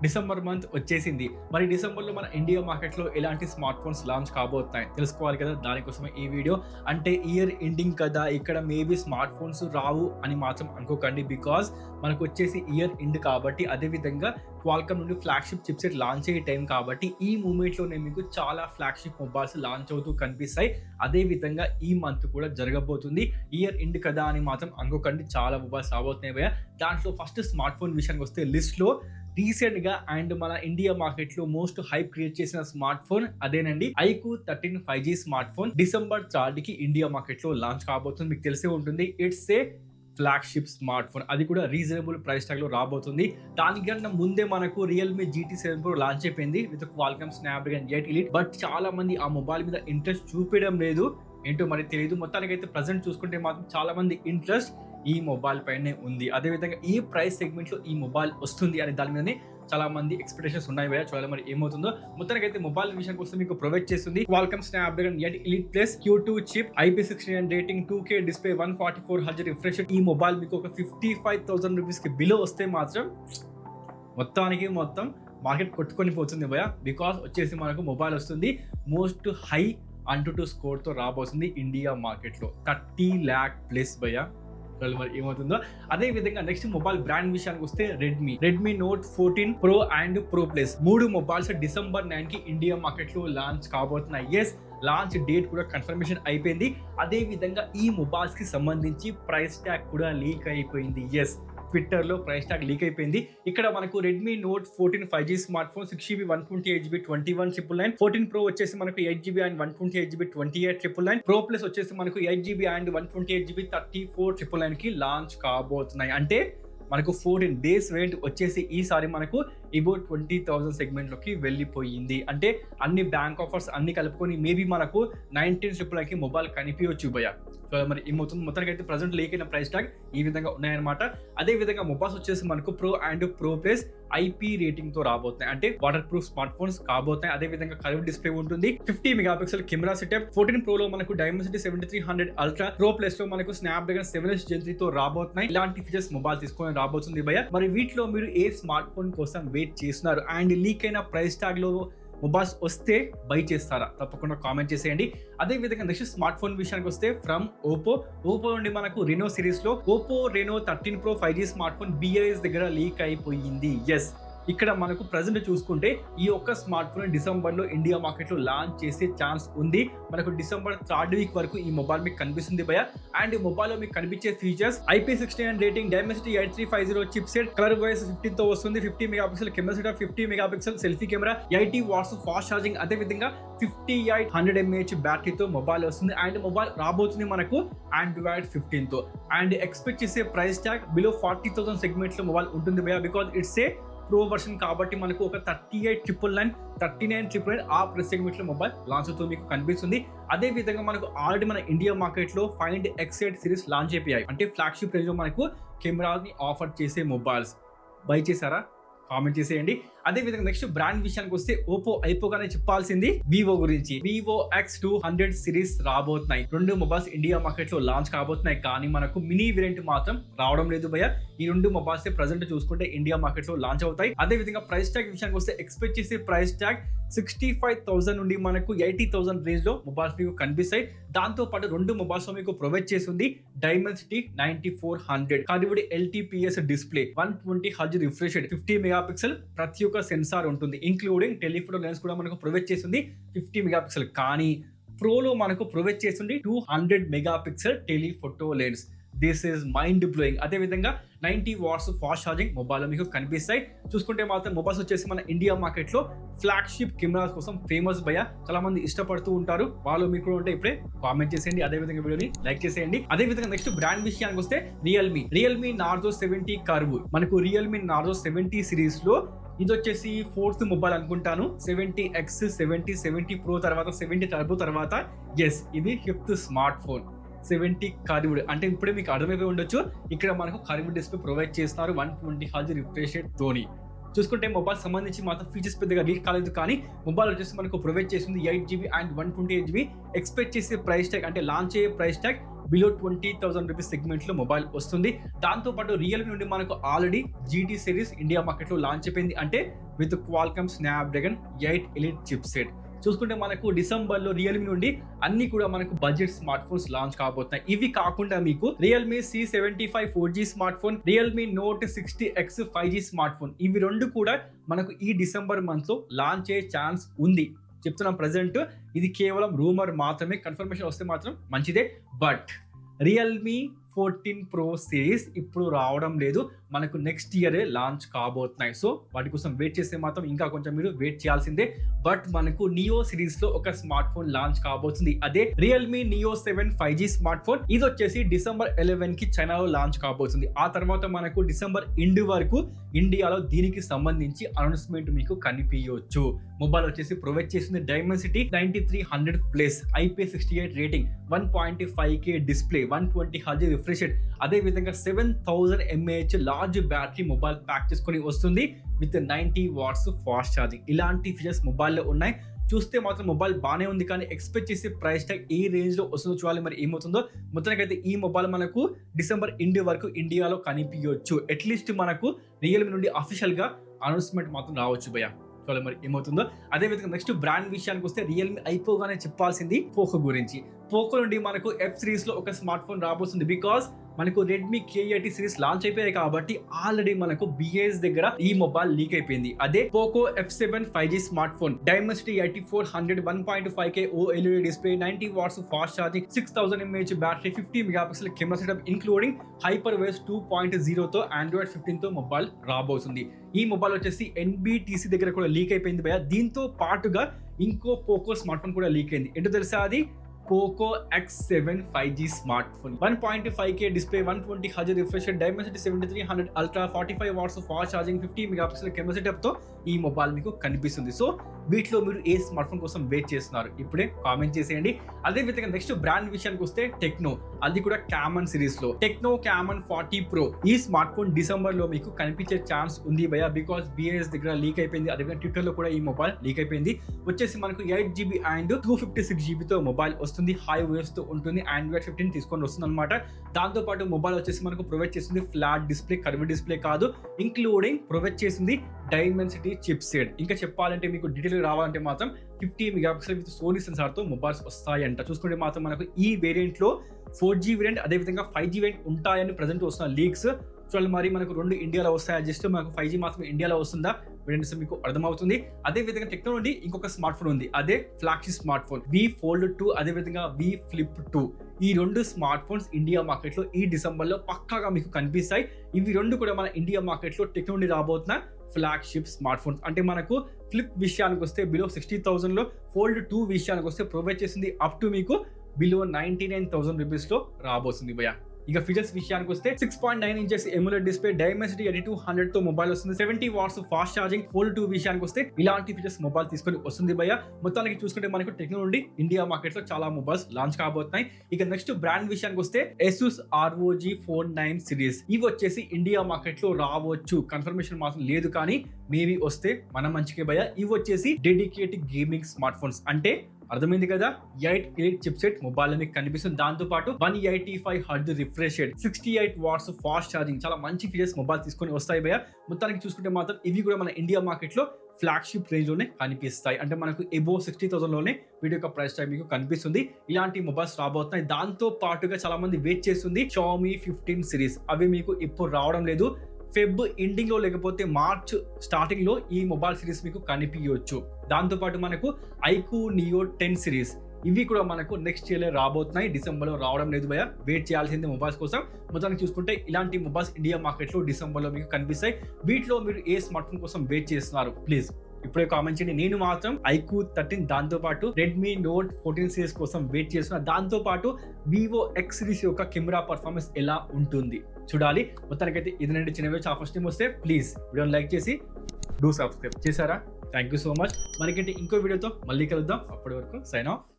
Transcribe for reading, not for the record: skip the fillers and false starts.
December month వచ్చేసింది. మరి డిసెంబర్‌లో మన ఇండియా మార్కెట్‌లో ఎలాంటి స్మార్ట్ ఫోన్స్ లాంచ్ కాబోతున్నాయి తెలుసుకోవాలి కదా! దానికోసమే ఈ వీడియో. అంటే ఇయర్ ఎండింగ్ కదా! ఇక్కడ మేబీ స్మార్ట్ ఫోన్స్ రావు అని మాత్రం అనుకోకండి. బికాజ్ మనకొచ్చేసి ఇయర్ ఎండ్ కాబట్టి, అదే విధంగా క్వాల్కమ్ నుండి ఫ్లాగ్‌షిప్ చిప్‌సెట్ లాంచ్ అయ్యే టైం కాబట్టి, ఈ మూమెంట్‌లోనే మీకు చాలా ఫ్లాగ్‌షిప్ మొబైల్స్ లాంచ్ అవుతూ కనిపిస్తాయి. అదే విధంగా ఈ మంత్ కూడా జరగబోతుంది. ఇయర్ ఎండ్ కదా అని మాత్రం అనుకోకండి. చాలా మొబైల్స్ రాబోతున్నాయి భయ్యా. దాంట్లో ఫస్ట్ స్మార్ట్ ఫోన్ విషయానికి వస్తే లిస్ట్‌లో రీసెంట్‌గా అండ్ మన ఇండియా మార్కెట్‌లో మోస్ట్ హైప్ క్రియేట్ చేసిన స్మార్ట్ ఫోన్ అదేనండి. iQOO 13 5G smart phone December 3కి ఇండియా మార్కెట్‌లో లాంచ్ కాబోతుంది. మీకు తెలిసే ఉంటుంది. It's a flagship smart phone. అది కూడా రీజనబుల్ ప్రైస్ ట్యాగ్‌లో రాబోతుంది. దానికన్నా ముందే మనకు రియల్‌మీ GT7 Pro లాంచ్ అయిపోయింది with Qualcomm Snapdragon 8 elite. But చాలా మంది ఆ మొబైల్ మీద ఇంట్రెస్ట్ చూపించడం లేదు. ఏంటో మరి తెలియదు. మొత్తానికైతే ప్రెజెంట్ చూసుకుంటే మాత్రం చాలా మంది ఇంట్రెస్ట్ ఈ మొబైల్ పైనే ఉంది. అదేవిధంగా ఈ ప్రైస్ సెగ్మెంట్ లో ఈ మొబైల్ వస్తుంది అనే దాని మీదనే చాలా మంది ఎక్స్పెక్టేషన్స్ ఉన్నాయి భయ్యా. చూడాలి మరి ఏమవుతుందో. మొత్తానికైతే మొబైల్ విషయానికి వస్తే మీకు ప్రొవైడ్ చేస్తుంది Qualcomm Snapdragon 8 elite plus Q2 chip, IP69 rating, 2K display, 144 Hz refresh. ఈ మొబైల్ మీకు ఒక 55,000 రూపీస్ కి బిలో వస్తే మాత్రం మొత్తం మార్కెట్ కొట్టుకొని పోతుంది భయ్యా. బికాస్ వచ్చేసి మనకు మొబైల్ వస్తుంది మోస్ట్ హై అంటూ స్కోర్ తో రాబోతుంది ఇండియా మార్కెట్ లో 30 lakh ప్లస్ భయ్యా. మరి ఏమవుతుందో. అదే విధంగా నెక్స్ట్ మొబైల్ బ్రాండ్ విషయానికి వస్తే Redmi note 14 pro and pro plus 3 mobiles December 9కి ఇండియా మార్కెట్ లో లాంచ్ కాబోతున్నాయి. ఎస్, లాంచ్ డేట్ కూడా కన్ఫర్మేషన్ అయిపోయింది. అదే విధంగా ఈ మొబైల్స్ కి సంబంధించి ప్రైస్ ట్యాగ్ కూడా లీక్ అయిపోయింది. ఎస్, ట్విట్టర్ లో ప్రైస్ ట్యాగ్ లీక్ అయిపోయింది. ఇక్కడ మనకు Redmi note 14 5G smart phone 6GB 128GB 21,999. 14 pro వచ్చేసి మనకు 8GB and 128GB 28,999. Pro plus వచ్చేసి మనకు 8GB అండ్ 128GB 34,999 కి లాంచ్ కాబోతున్నాయి. అంటే మనకు 14 డేస్ వేరియంట్ వచ్చేసి ఈసారి మనకు అబౌట్ 20,000 సెగ్మెంట్ లోకి వెళ్ళిపోయింది. అంటే అన్ని బ్యాంక్ ఆఫర్స్ అన్ని కలుపుకొని మేబీ మనకు 19,999 కి మొబైల్ కనిపించవచ్చు భయ్యా. సో మరి ఏమవుతుంది. మొత్తానికి అయితే ప్రజెంట్ లీక్ అయిన ప్రైస్ ట్యాగ్ ఈ విధంగా ఉన్నాయన్నమాట. అదే విధంగా మొబైల్స్ వచ్చేసి మనకు pro and pro plus IP rating తో రాబోతున్నాయి. అంటే వాటర్ ప్రూఫ్ స్మార్ట్ ఫోన్స్ కాబోతున్నాయి. అదే విధంగా కర్వ్ డిస్ప్లే ఉంటుంది. 50 మెగాపిక్సెల్ కెమెరా సెటప్. 14 ప్రో లో మనకు డైమెన్సిటీ 7300 అల్ట్రా, ప్రో ప్లస్ లో మనకు స్నాప్‌డ్రాగన్ 7H Gen 3 తో రాబోతున్నాయి. ఇలాంటి ఫీచర్స్ మొబైల్ తీసుకొని రాబోతుంది భయ్యా. మరి వీటిలో మీరు ఏ స్మార్ట్ ఫోన్ కోసం వెయిట్ చేస్తున్నారు అండ్ లీక్ అయిన ప్రైస్ ట్యాగ్ లో మొబైల్స్ వస్తే బై చేస్తారా? తప్పకుండా కామెంట్ చేసేయండి. అదే విధంగా నెక్స్ట్ స్మార్ట్ ఫోన్ విషయానికి వస్తే ఫ్రమ్ ఓపో నుండి మనకు రెనో సిరీస్ లో Oppo Renault 13 Pro 5G smart phone BIS దగ్గర లీక్ అయిపోయింది. ఎస్, ఇక్కడ మనకు ప్రజెంట్ చూసుకుంటే ఈ ఒక్క స్మార్ట్ ఫోన్ డిసెంబర్ లో ఇండియా మార్కెట్ లో లాంచ్ చేసే ఛాన్స్ ఉంది. మనకు డిసెంబర్ 3rd వీక్ వరకు ఈ మొబైల్ మీకు కనిపిస్తుంది భయ్యా. అండ్ ఈ మొబైల్ లో మీకు కనిపించే features IP69 rating, Dimensity 8350 chip set, colour voice 15 తో వస్తుంది, 50 megapixel camera setup, 50 megapixel selfie camera, 80 watts fast charging, అదే విధంగా 5800 mAh బ్యాటరీతో మొబైల్ వస్తుంది. అండ్ మొబైల్ రాబోతుంది మనకు Android 15 తో. అండ్ ఎక్స్పెక్ట్ చేసే ప్రైస్ ట్యాగ్ బిలో 40,000 సెగ్మెంట్ లో మొబైల్ ఉంటుంది భయ్యా. Because it's a pro version కాబట్టి మనకు ఒక 38,999, 39,999 ఆ ప్రైస్ సెగ్మెంట్ లో మొబైల్ లాంచ్ అవుతూ మీకు కనిపిస్తుంది. అదే విధంగా మనకు ఆల్రెడీ మన ఇండియా మార్కెట్ లో ఫైండ్ X8 సిరీస్ లాంచ్ అయిపోయాయి. అంటే ఫ్లాగ్షిప్ రేంజ్ లో మనకు కెమెరాని ఆఫర్ చేసే మొబైల్స్ బై చేశారా? కామెంట్ చేసేయండి. అదే విధంగా నెక్స్ట్ బ్రాండ్ విషయానికి వస్తే ఐపోగానే చెప్పాల్సింది వివో గురించి. వివో X200 సిరీస్ రాబోతున్నాయి. 2 మొబైల్స్ ఇండియా మార్కెట్ లో లాంచ్ కాబోతున్నాయి. కానీ మనకు మినీ వేరియంట్ మాత్రం రావడం లేదు భయ్యా. ఈ 2 మొబైల్స్ ప్రెసెంట్ చూసుకుంటే ఇండియా మార్కెట్ లో లాంచ్ అవుతాయి. అదే విధంగా ప్రైస్ ట్యాగ్ విషయానికి వస్తే ఎక్స్పెక్ట్ చేసే ప్రైస్ ట్యాగ్ 65,000 నుండి మనకు 80,000 రేంజ్ లో మొబైల్స్ మీకు కనిపిస్తాయి. దాంతో పాటు 2 మొబైల్స్ మీకు ప్రొవైడ్ చేస్తుంది Dimensity 9400, curved LTPS display, 120 Hz refresh, 50 megapixel ప్రతి ఒక్క సెన్సార్ ఉంటుంది. ఇంక్లూడింగ్ టెలిఫోటో లెన్స్ కూడా మనకు ప్రొవైడ్ చేస్తుంది 50 మెగాపిక్సెల్. కానీ ప్రోలో మనకు ప్రొవైడ్ చేస్తుంది 200 megapixel telephoto lens. This is mind blowing. అదే విధంగా 90 వాట్స్ ఫాస్ట్ ఛార్జింగ్ మొబైల్ మీకు కనిపిస్తాయి. చూసుకుంటే మాత్రం మొబైల్స్ వచ్చేసి మన ఇండియా మార్కెట్ లో ఫ్లాగ్షిప్ కెమెరాస్ కోసం ఫేమస్ భయ్యా. చాలా మంది ఇష్టపడుతూ ఉంటారు. వాళ్ళు మీకు కూడా ఉంటే ఇప్పుడే కామెంట్ చేసేయండి. అదే విధంగా వీడియోని లైక్ చేసేయండి. అదే విధంగా నెక్స్ట్ బ్రాండ్ విషయానికి వస్తే రియల్మీ నార్జో 70 కర్వ్. మనకు రియల్మీ నార్జో 70 సిరీస్ లో ఇది వచ్చేసి 4th మొబైల్ అనుకుంటాను. 70X, 70 Pro తర్వాత 70 టర్బో తర్వాత ఎస్ ఇది 5th స్మార్ట్ ఫోన్. 70 కర్వ్డ్ అంటే ఇప్పుడే మీకు అర్థమైపోయి ఉండొచ్చు. ఇక్కడ మనకు కర్వ్డ్ డిస్ప్లే ప్రొవైడ్ చేస్తున్నారు 120 Hz రిఫ్రెష్ తోని. చూసుకుంటే మొబైల్ సంబంధించి మాత్రం ఫీచర్స్ పెద్దగా లీక్ కాలేదు. కానీ మొబైల్ వచ్చేసి మనకు ప్రొవైడ్ చేస్తుంది 8GB అండ్ 128GB. ఎక్స్పెక్ట్ చేసే ప్రైస్ ట్యాగ్ అంటే లాంచ్ అయ్యే price tag below 20,000 rupees segment లో మొబైల్ వస్తుంది. దాంతో పాటు రియల్మీ నుండి మనకు already GT series India market లో లాంచ్ అయిపోయింది, అంటే with Qualcomm Snapdragon 8 elite chip set. చూసుకుంటే మనకు డిసెంబర్ లో రియల్మీ నుండి అన్ని కూడా మనకు బడ్జెట్ స్మార్ట్ ఫోన్స్ లాంచ్ కాబోతున్నాయి. ఇవి కాకుండా మీకు Realme C75 4G smart phone, Realme note 60X 5G smart phone, ఇవి రెండు కూడా మనకు ఈ డిసెంబర్ మంత్ లో లాంచ్ అయ్యే ఛాన్స్ ఉంది. చెప్తున్నాం ప్రెసెంట్, ఇది కేవలం రూమర్ మాత్రమే, కన్ఫర్మేషన్ వస్తే మాత్రం మంచిదే. బట్ రియల్మీ 14 Pro సిరీస్ ఇప్పుడు రావడం లేదు, మనకు నెక్స్ట్ ఇయరే లాంచ్ కాబోతున్నాయి. సో వాటి కోసం వెయిట్ చేస్తే మాత్రం ఇంకా కొంచెం మీరు వెయిట్ చేయాల్సిందే. బట్ మనకు నియో సిరీస్ లో ఒక స్మార్ట్ ఫోన్ లాంచ్ కాబోతుంది, అదే Realme neo 7 5G smart phone. ఇది వచ్చేసి డిసెంబర్ 11 కి చైనాలో లాంచ్ కాబోతుంది. ఆ తర్వాత మనకు డిసెంబర్ ఎండ్ వరకు ఇండియాలో దీనికి సంబంధించి అనౌన్స్మెంట్ మీకు కనిపించవచ్చు. మొబైల్ వచ్చేసి ప్రొవైడ్ చేస్తుంది Dimensity 9300+ IPS 68 rating, 1.5K display, 120 Hz refresh rate, అదే విధంగా 7000 mAh large battery mobile pack చేసుకొని వస్తుంది విత్ 90 వాట్స్ ఫాస్ట్ ఛార్జింగ్. ఇలాంటి ఫీచర్స్ మొబైల్లో ఉన్నాయి. చూస్తే మాత్రం మొబైల్ బాగానే ఉంది, కానీ ఎక్స్పెక్ట్ చేసే ప్రైస్ ట్యాగ్ ఏ రేంజ్ లో వస్తుందో చూడాలి, మరి ఏమవుతుందో. మొత్తానికైతే ఈ మొబైల్ మనకు డిసెంబర్ ఎండ్ వరకు ఇండియాలో కనిపించవచ్చు. అట్లీస్ట్ మనకు రియల్మీ నుండి అఫీషియల్ గా అనౌన్స్మెంట్ మాత్రం రావచ్చు భయ్య, చూడాలి మరి ఏమవుతుందో. అదే విధంగా నెక్స్ట్ బ్రాండ్ విషయానికి వస్తే రియల్మీ అయిపోగానే చెప్పాల్సింది పోకో గురించి. పోకో నుండి మనకు F సిరీస్ లో ఒక స్మార్ట్ ఫోన్ రాబోతుంది. బికాస్ మనకు రెడ్మీ K80 సిరీస్ లాంచ్ అయిపోయాయి కాబట్టి ఆల్రెడీ మనకు BIS దగ్గర ఈ మొబైల్ లీక్ అయిపోయింది. అదే Poco F7 5G smart phone, Dimensity 8400, 1.5K OLED display, 90 watts fast charging, 6000 mAh battery, 50 megapixel camera setup including hyper waves 2.0 తో Android 15 తో మొబైల్ రాబోతుంది. ఈ మొబైల్ వచ్చేసి NBTC దగ్గర కూడా లీక్ అయిపోయింది భయ్య. దీంతో పాటుగా ఇంకో పోకో స్మార్ట్ ఫోన్ కూడా లీక్ అయింది. ఏంటో తెలుసా, అది Poco X7 5G smart phone, 1.5K display, 120 Hz refresh rate, Dimensity 7300 ultra, 45 watts fast charging, 50 megapixel camera setup తో ఈ మొబైల్ మీకు కనిపిస్తుంది. సో వీటిలో మీరు ఏ స్మార్ట్ ఫోన్ కోసం వెయిట్ చేస్తున్నారు ఇప్పుడే కామెంట్ చేసేయండి. అదే విధంగా నెక్స్ట్ బ్రాండ్ విషయానికి వస్తే టెక్నో, అది కూడా కామన్ సిరీస్ లో టెక్నో కామన్ 40 Pro. ఈ స్మార్ట్ ఫోన్ డిసెంబర్ లో మీకు కనిపించే ఛాన్స్ ఉంది భయ్య, బికాస్ BIS దగ్గర లీక్ అయిపోయింది. అదే విధంగా ట్విట్టర్ లో కూడా ఈ మొబైల్ లీక్ అయిపోయింది. వచ్చేసి మనకు 8GB అండ్ 256GB తో మొబైల్ వస్తుంది, హై వేవ్స్ తో ఉంటుంది, Android 15 తీసుకొని వస్తుంది అనమాట. దాంతో పాటు మొబైల్ వచ్చేసి మనకు ప్రొవైడ్ చేస్తుంది ఫ్లాట్ డిస్ప్లే, కర్వ్ డిస్ప్లే కాదు, ఇంక్లూడింగ్ ప్రొవైడ్ చేసింది డైమెన్సిటీ చిప్ సెట్. ఇంకా చెప్పాలంటే మీకు డీటెయిల్ రావాలంటే మాత్రం 50 మెగాపిక్సెల్ విత్ సోనీ సెన్సార్ తో మొబైల్స్ వస్తాయంట. చూసుకుంటే మాత్రం మనకు ఈ వేరియంట్ లో 4G వేరియంట్, అదే విధంగా 5G వేరియంట్ ఉంటాయని ప్రెసెంట్ వస్తున్న లీక్స్. చూడాలి మరి మనకు రెండు ఇండియాలో వస్తాయా, జస్ట్ మనకు 5G మాత్రం ఇండియాలో వస్తుందా, వేరియంట్స్ మీకు అర్థమవుతుంది. అదే విధంగా టెక్నో నుండి ఇంకొక స్మార్ట్ ఫోన్ ఉంది, అదే flagship smart phone V Fold 2, అదే విధంగా V Flip 2. ఈ రెండు స్మార్ట్ ఫోన్స్ ఇండియా మార్కెట్ లో ఈ డిసెంబర్ లో పక్కాగా మీకు కనిపిస్తాయి. ఇవి రెండు కూడా మన ఇండియా మార్కెట్ లో టెక్నో నుండి రాబోతున్న ఫ్లాగ్షిప్ స్మార్ట్ ఫోన్స్. అంటే మనకు ఫ్లిప్ విషయానికి వస్తే బిలో 60,000 లో, ఫోల్డ్ 2 విషయానికి వస్తే ప్రొవైడ్ చేసింది అప్ టు మీకు బిలో 99,000 రూపీస్ లో రాబోతుంది భయ్య. ఇక ఫీచర్స్ విషయానికి వస్తే 6.9 ఇంచెస్ ఎమ్యులేట్ డిస్ప్లే, డైమెన్సిటీ 8200 తో మొబైల్ వస్తుంది, 70 వాట్స్ ఫాస్ట్ ఛార్జింగ్. ఫోల్డ్ 2 విషయానికి వస్తే ఇలాంటి ఫీచర్స్ మొబైల్ తీసుకొని వస్తుంది భయ్య. మొత్తానికి చూసుకుంటే మనకు టెక్నో నుండి ఇండియా మార్కెట్ లో చాలా మొబైల్స్ లాంచ్ కాబోతున్నాయి. ఇక నెక్స్ట్ బ్రాండ్ విషయానికి వస్తే Asus ROG Phone 9 సిరీస్. ఇవి వచ్చేసి ఇండియా మార్కెట్ లో రావచ్చు, కన్ఫర్మేషన్ మాత్రం లేదు, కానీ మేబీ వస్తే మన మంచికే భయ్య. ఇవి వచ్చేసి డెడికేటెడ్ గేమింగ్ స్మార్ట్ ఫోన్స్, అంటే అర్థమైంది కదా, 8 ఎలిట్ చిప్ సెట్ మొబైల్ మీకు కనిపిస్తుంది. దాంతో పాటు 185 Hz refresh rate, 68 watts fast charging, చాలా మంచి ఫీచర్స్ మొబైల్ తీసుకొని వస్తాయి భయ్య. మొత్తానికి చూసుకుంటే మాత్రం ఇవి కూడా మన ఇండియా మార్కెట్ లో ఫ్లాగ్షిప్ రేంజ్ లోనే కనిపిస్తాయి, అంటే మనకు ఎబో 60,000 లోనే వీటి యొక్క ప్రైస్ ట్యాగ్ మీకు కనిపిస్తుంది. ఇలాంటి మొబైల్స్ రాబోతున్నాయి. దాంతో పాటుగా చాలా మంది వెయిట్ చేస్తుంది Xiaomi 15 సిరీస్. అవి మీకు ఇప్పుడు రావడం లేదు, ఫెబ్ ఎండింగ్ లో లేకపోతే మార్చ్ స్టార్టింగ్ లో ఈ మొబైల్ సిరీస్ మీకు కనిపించవచ్చు. దాంతో పాటు మనకు iQOO Neo 10 సిరీస్, ఇవి కూడా మనకు నెక్స్ట్ ఇయర్ రాబోతున్నాయి, డిసెంబర్ లో రావడం లేదు భయ్య, వెయిట్ చేయాల్సిందే మొబైల్స్ కోసం. మొత్తానికి చూసుకుంటే ఇలాంటి మొబైల్స్ ఇండియా మార్కెట్ లో డిసెంబర్ లో మీకు కనిపిస్తాయి. వీటిలో మీరు ఏ స్మార్ట్ ఫోన్ కోసం వెయిట్ చేస్తున్నారు ప్లీజ్ ఇప్పుడే కామెంట్ చేయండి. నేను మాత్రం iQOO 13, దాంతో పాటు రెడ్మీ నోట్ 14 సిరీస్ కోసం వెయిట్ చేస్తున్నా. దాంతో పాటు వివో X సిరీస్ యొక్క కెమెరా పర్ఫార్మెన్స్ ఎలా ఉంటుంది చూడాలి. మొత్తానికైతే ఇదేనండి చిన్న వీడియో. ఫస్ట్ టైం వస్తే ప్లీజ్ వీడియోని లైక్ చేసి డూ సబ్స్క్రైబ్ చేశారా, థ్యాంక్ యూ సో మచ్. మనకంటే ఇంకో వీడియోతో మళ్ళీ కలుద్దాం. అప్పటి వరకు సైన్ ఆఫ్.